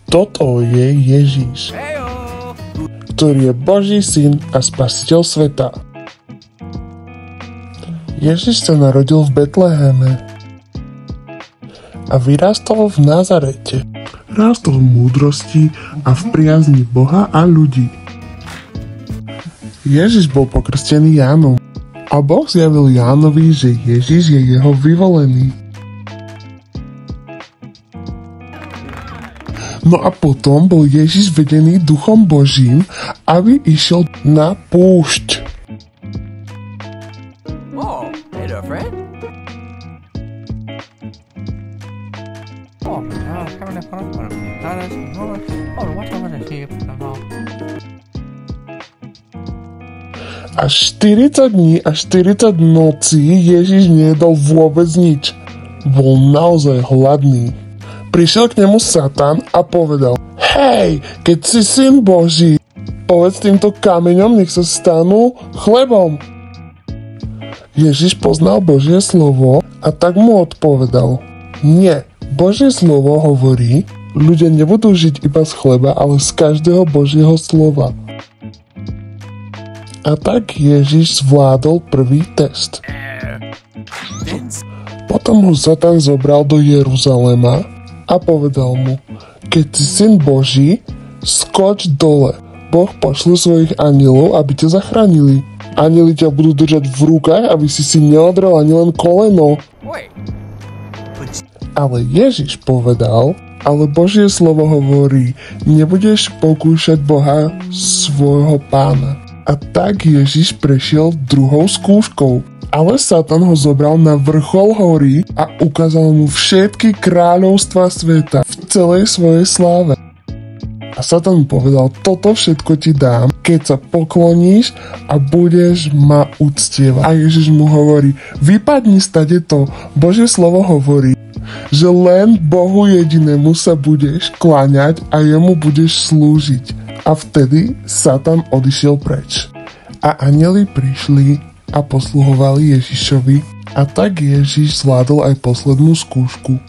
Toto je Ježiš, ktorý je Boží syn a spasiteľ sveta. Ježiš sa narodil v Betleheme a vyrástol v Nazarete. Rástol v múdrosti a v priazni Boha a ľudí. Ježiš bol pokrstený Jánom a Boh zjavil Jánovi, že Ježiš je jeho vyvolený. No a potom bol Ježiš vedený Duchom Božím, aby išiel na púšť. A 40 dní a 40 nocí Ježiš nejedol vôbec nič. Bol naozaj hladný. Prišiel k nemu Satan a povedal: Hej, keď si syn Boží, povedz týmto kameňom, nech sa stanú chlebom. Ježiš poznal Božie slovo a tak mu odpovedal: Nie, Božie slovo hovorí, ľudia nebudú žiť iba z chleba, ale z každého Božieho slova. A tak Ježiš zvládol prvý test. Potom ho Satan zobral do Jeruzalema a povedal mu: Keď si syn Boží, skoč dole. Boh pošle svojich anjelov, aby ťa zachránili. Anjeli ťa budú držať v rukách, aby si neodrel ani len koleno. Ale Ježiš povedal: Ale Božie slovo hovorí, nebudeš pokúšať Boha, svojho pána. A tak Ježiš prešiel druhou skúškou. Ale Satan ho zobral na vrchol hory a ukázal mu všetky kráľovstvá sveta v celej svojej sláve. A Satan mu povedal: Toto všetko ti dám, keď sa pokloníš a budeš ma uctievať. A Ježiš mu hovorí: Vypadni stadeto, Božie slovo hovorí, že len Bohu jedinému sa budeš kláňať a jemu budeš slúžiť. A vtedy Satan odišiel preč. A anjeli prišli a posluhovali Ježišovi, a tak Ježiš zvládol aj poslednú skúšku.